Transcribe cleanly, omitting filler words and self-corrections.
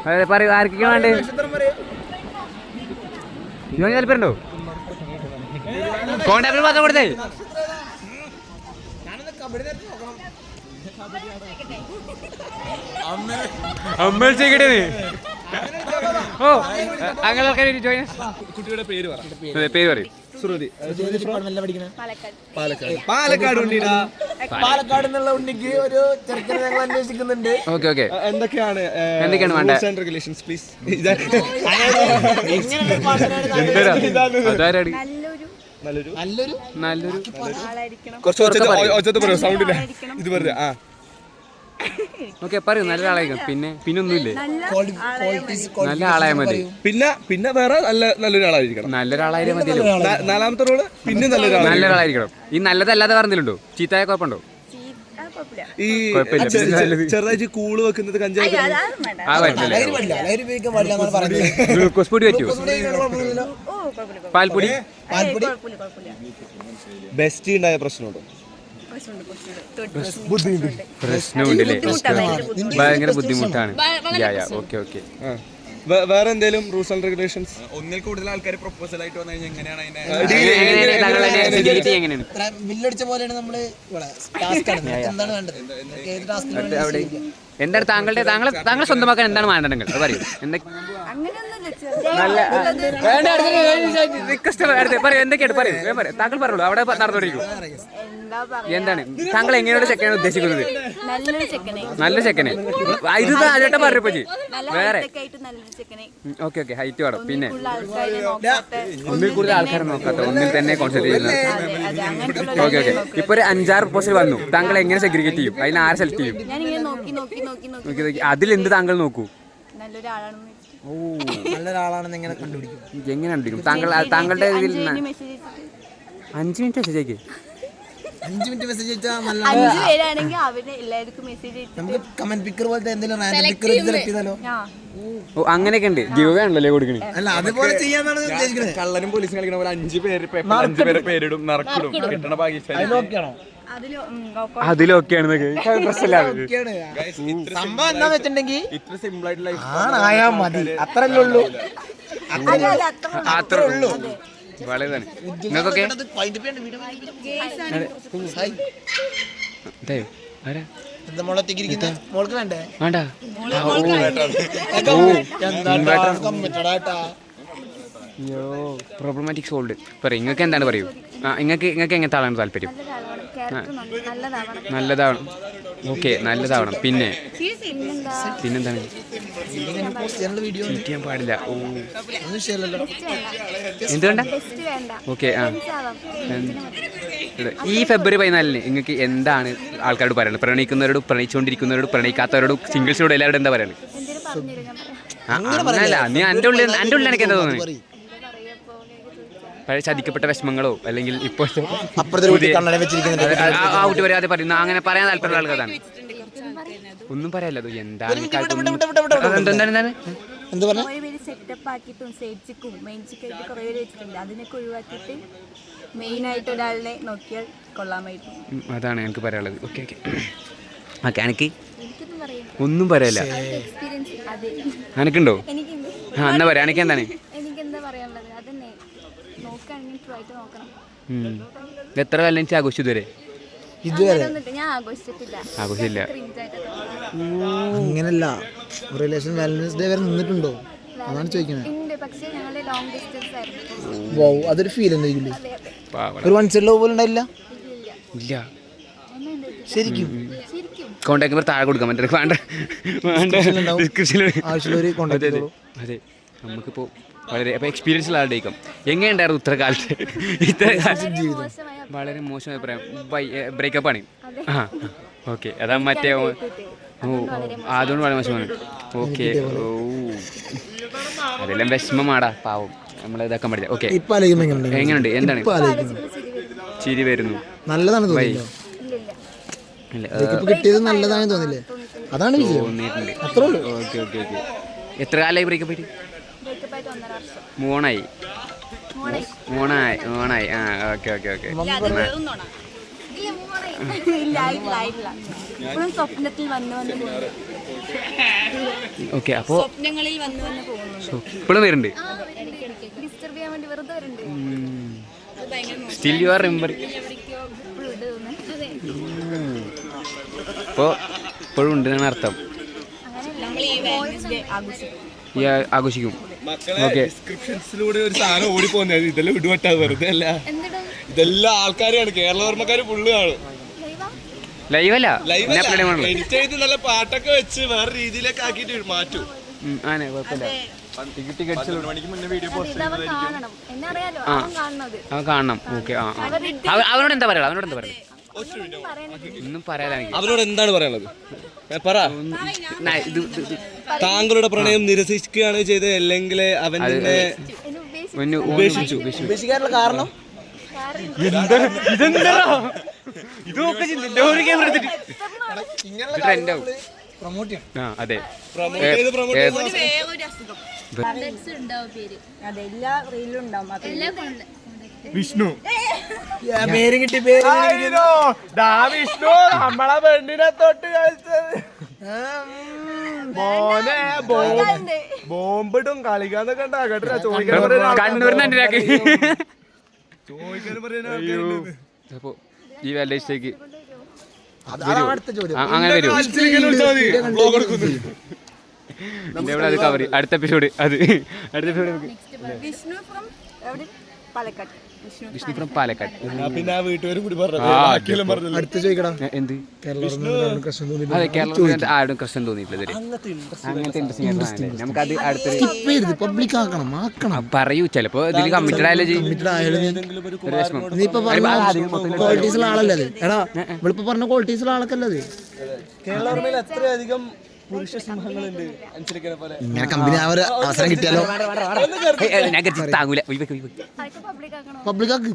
അതെ പറയൂ, ആർക്കൊക്കെയാണ് വേണ്ടത്? ഇവൻ താല്പര്യമുണ്ടോ? കോണ്ടാക്ട് മാത്രം കൊടുത്തേ. അമ്മ ചെയ്യട്ടെ. ഓ അങ്ങനെ ആൾക്കാർ ജോയിൻ. കുട്ടിയുടെ പേര് പറയും. പാലക്കാട് ഉണ്ണിടാ. പാലക്കാട് എന്നുള്ള ഉണ്ണിക്ക് ഒരു ചെറുക്കനെ ഞങ്ങൾ അന്വേഷിക്കുന്നുണ്ട്. ഓക്കെ എന്തൊക്കെയാണ് വേണ്ടത്? നല്ലൊരു കുറച്ച് സൗണ്ടില്ല ഇത് വെറുതെ. ഓക്കെ പറയൂ, നല്ല ആളായിരിക്കും. പിന്നൊന്നുമില്ലേ, നല്ല ആളായ മതി. പിന്നെ വേറെ നല്ലൊരു ആളായിരിക്കണം. നല്ലൊരാളായാലും മതിയല്ലോ. നാലാമത്തെ റോള് പിന്നെ നല്ലൊരാളായിരിക്കണം. ഈ നല്ലതല്ലാതെ പറഞ്ഞിട്ടുണ്ടോ? ചീത്തായ കുഴപ്പമുണ്ടോ? ഈ ചെറുതായിട്ട് കൂള് വെക്കുന്നത് കഞ്ചാവ് ഗ്ലൂക്കോസ് പൊടി പറ്റുമോ? പാൽപ്പൊടി ബെസ്റ്റ് ഉണ്ടായ പ്രശ്നമുണ്ടോ? പ്രശ്നമുണ്ടല്ലേ? ഭയങ്കര ബുദ്ധിമുട്ടാണ്. ഓക്കെ വേറെ എന്തെങ്കിലും റൂൾസ് ആൻഡ് റെഗുലേഷൻസ്? ഒന്നിൽ കൂടുതൽ ആൾക്കാർ പ്രൊപ്പോസൽ ആയിട്ട് വന്നു കഴിഞ്ഞാൽ എങ്ങനെയാണ് ബില്ലടിച്ച പോലെയാണ് നമ്മള് എന്താണ് വേണ്ടത്? എന്താണ് താങ്കൾ സ്വന്തമാക്കാൻ എന്താണ് മാനദണ്ഡങ്ങൾ പറയൂ. എന്തൊക്കെയാണ് പറയൂ. താങ്കൾ പറയുള്ളൂ, അവിടെ നടന്നുകൊണ്ടിരിക്കും. എന്താണ് താങ്കൾ എങ്ങനെയുള്ള ചെക്കനാണ് ഉദ്ദേശിക്കുന്നത്? നല്ല ചെക്കനെ. ഇത് ആദ്യമായിട്ട് പറഞ്ഞപ്പോ വേറെ. ഓക്കെ ഹൈറ്റ് വേണം. പിന്നെ ഒന്നിൽ കൂടുതൽ ആൾക്കാരെ നോക്കാത്ത, ഒന്നിൽ തന്നെ കോൺസെൻട്രേറ്റ് ചെയ്യുന്നത്. ഓക്കെ ഇപ്പൊ ഒരു 5-6 പ്രൊപ്പോസൽ വന്നു. താങ്കൾ എങ്ങനെ സെഗ്രിഗേറ്റ് ചെയ്യും? അതിന് ആരെ സെലക്ട് ചെയ്യും? അതിലെന്ത് താങ്കൾ നോക്കൂ? നല്ലൊരാളാണെന്ന് എങ്ങനെ കണ്ടുപിടിക്കും? താങ്കളുടെ 5 മിനിറ്റ് മെസ്സേജ് അയക്കേ. 5 മിനിറ്റ് മെസ്സേജ് അയച്ചാൽ കമന്റ് പിക്കർ പോലത്തെ എന്തെങ്കിലും റാൻഡം പിക്കർ സെലക്ട് ചെയ്താലോ? ഓ അങ്ങനെയൊക്കെ ഉണ്ട്. ഗിവ് ആണല്ലേ കൊടുക്കണേ? അല്ല അതുപോലെ ചെയ്യാന്നാണ് ഉദ്ദേശിക്കുന്നത്. കള്ളനും പോലീസും കളിക്കണ പോലെ 5 പേരെ പേരിടും, നറുക്കിടും, കിട്ടണ ഭാഗ്യശാലി. അതിലൊക്കെയാണ് സംഭവം എന്താന്ന് വെച്ചിട്ടുണ്ടെങ്കിൽ ഇത്ര സിമ്പിൾ ആയിട്ടുള്ള ആണായാ മതി, അത്രല്ലേ ഉള്ളൂ. അത്രേ ഉള്ളൂ. വളരെ നിങ്ങൾക്കൊക്കെ മോൾക്ക് വേണ്ടേ? വേണ്ട. അയ്യോ പ്രോബ്ലമാറ്റിക് സോൾഡ്. പറയും നിങ്ങൾക്ക് എന്താണ് പറയൂ. നിങ്ങൾക്ക് എങ്ങനത്തെ ആളാണ് താല്പര്യം? നല്ലതാവണം. ഓക്കെ നല്ലതാവണം. പിന്നെന്താണ്? ചീറ്റ് ചെയ്യാൻ പാടില്ല. ഓ എന്തുകൊണ്ടാ? ഓക്കെ ഈ ഫെബ്രുവരി 14 നിങ്ങൾക്ക് എന്താണ് ആൾക്കാരോട് പറയുന്നത്? പ്രണയിക്കുന്നവരോട്, പ്രണയിച്ചുകൊണ്ടിരിക്കുന്നവരോട്, പ്രണയിക്കാത്തവരോട്, സിംഗിൾസിനോട് എല്ലാവരോടും എന്താ പറയുന്നത്? അങ്ങനല്ല, നീ എൻ്റെ ഉള്ളിൽ എനിക്ക് എന്താ തോന്നുന്നത്? പഴയ ചതിക്കപ്പെട്ട വിഷമങ്ങളോ അല്ലെങ്കിൽ ഇപ്പോഴത്തെ ആ കുട്ടി പറയാതെ പറയുന്ന അങ്ങനെ പറയാൻ താല്പര്യമുള്ള ആൾക്കാരാണ്. ഒന്നും പറയാല്ല. അത് എന്താണ് അതാണ് എനിക്ക് പറയാനുള്ളത്. ഓക്കെ എനിക്ക് ഒന്നും പറയല്ല. എനിക്കുണ്ടോ? എന്നാ പറയാ. എനിക്ക് എന്താണ് എത്ര കാലം എനിക്ക് ആഘോഷിച്ചു ഇതുവരെ? ആഘോഷമില്ല. അങ്ങനല്ല, റിലേഷൻ വാലന്റൈൻസ് ഡേ വരെ നിന്നിട്ടുണ്ടോ അതാണ് ചോദിക്കുന്നത്. അതൊരു ഫീൽ എന്തായിരിക്കില്ലേ? ഒരു വൺ സൈഡ് ലവ് പോലെ ഉണ്ടായില്ല? ഇല്ല ശരിക്കും. കോണ്ടാക്ട് നമ്പർ താഴെ കൊടുക്കാൻ പറ്റും. അതെ നമുക്കിപ്പോൾ വളരെ അപ്പോൾ എക്സ്പീരിയൻസ് ഉള്ള ആളുടെ എങ്ങനെയുണ്ടായിരുന്നു ഇത്ര കാലത്ത്? വളരെ മോശമായി പറയാം. ബ്രേക്കപ്പാണ്. ഓക്കെ അതാ മറ്റേ. ഓ അതുകൊണ്ട് വളരെ മോശമാണ്. ഓക്കെ അതെല്ലാം വിഷമമാടാ പാവം. നമ്മൾ ഇതാക്കാൻ പാടില്ല. ഓക്കെ എങ്ങനെയുണ്ട്? എന്താണ് ചിരി വരുന്നു? നല്ലതാണ് കിട്ടിയത് നല്ലതാണെന്ന് തോന്നില്ലേ? അതാണ് തോന്നിയിട്ടുണ്ട്. ഓക്കെ എത്ര കാലമായി ബ്രേക്കപ്പ് ആയിട്ട്? മൂന്നായി. ഓക്കെ സ്വപ്നത്തിൽ വന്നു ഓക്കെ അപ്പോൾ സ്വപ്നങ്ങളിൽ വന്ന് വന്ന് പോകുന്നുണ്ട്. ഇപ്പോഴും വരുന്നുണ്ട്. ഡിസ്റ്റർബ് ചെയ്യാൻ വേണ്ടി വെറുതെ വരുന്നുണ്ട്. Still you are remember. എവിടേക്കോ ഇപ്പോഴും ഇടുന്നു. അതെ. അപ്പോൾ ഇപ്പോഴും ഉണ്ട് എന്നാണ് അർത്ഥം. നമ്മൾ ഈ വാലന്റൈൻസ് ഡേ ആഘോഷിക്കും. ഈ ആഘോഷിക്കും. മക്കളെ ഓക്കെ. ഡിസ്ക്രിപ്ഷൻസിലൂടെ ഒരു സാധനം ഓടിപ്പോകുന്നത് ഇതെല്ലാം ഇടുവട്ടാ വെറുതെ അല്ല, എന്തിടും? ഇതെല്ലാം ആൾക്കാരാണ്, കേരളവർമ്മക്കാര് ഫുള്ള് കാണും. ലൈവല്ല ലൈവ് ഞാൻ അപ്ലോഡ് ചെയ്യണല്ലോ. എഡിറ്റ് ചെയ്ത് നല്ല പാട്ടൊക്കെ വെച്ച് വേറെ രീതിയിലേക്ക് ആക്കിയിട്ട് മാറ്റും. ആനെ കുഴപ്പമില്ല. ഇതവർ കാണണം. എന്നറിയാലോ, അവൻ കാണുന്നത്. അവൻ കാണണം. ഓക്കെ. ആ അവനോട് എന്താ പറയുക? അവനോട് എന്താ പറയുക? ഒന്നും പറയാതെ എനിക്ക്. അവരോട് എന്താണ് പറയാനുള്ളത്? പറ. ഇത് താങ്കളുടെ പ്രണയം നിരസിക്കുകയാണ് ചെയ്തത്, അല്ലെങ്കിൽ അവൻ നിന്നെ ഉപേക്ഷിച്ചു? ഉപേക്ഷിക്കാനുള്ള കാരണം അതെ എല്ലാ റീലും ഉണ്ടാവും. വിഷ്ണു പേര് കിട്ടി. വിഷ്ണു നമ്മളെ പെണ്ണിനെ തൊട്ട് കളിച്ചത് മോനെ ബോംബിടും കളിക്കാന്നൊക്കെ ഉണ്ടാകട്ടെ. കണ്ണൂരിൽ നിന്ന് അപ്പൊ ഈ വാലന്റൈൻസ് അങ്ങനെ വരും. അത് കവർ അടുത്ത എപ്പിസോഡ്. അത് അടുത്ത episode Vishnu from Palakkad. Vishnu from Palakkad. പിന്നെ ആ വീട്ടുകാരും കൂടി പറഞ്ഞു. അടുത്ത് ചോദിക്കണം. എന്ത്? അതെ, കേരളത്തിൽ ആരും പ്രശ്നം തോന്നിയിട്ടില്ല ഇതുവരെ. അങ്ങനത്തെ ഇൻട്രസ്റ്റിംഗ്. നമുക്കത് അടുത്ത പബ്ലിക് ആക്കണം. പറയൂ. ചിലപ്പോ ഇതിൽ കമ്മിറ്റഡ് ആയാലും ക്വാളിറ്റീസുള്ള ആളല്ലേ അത്? എടാ ഇവളിപ്പോ പറഞ്ഞ ക്വാളിറ്റീസുള്ള ആളൊക്കെ അല്ലേ? കേരളവർമ്മയിൽ എത്രയധികം പുരുഷ സിംഹങ്ങളുണ്ട് അനുസരിക്കുന്ന പോലെ. ഇങ്ങനെ കമ്പനി ആ ഒരു അവസരം കിട്ടിയാലോ? താങ്ങൂല. പബ്ലിക് ആക്കണം. പബ്ലിക് ആക്ക്.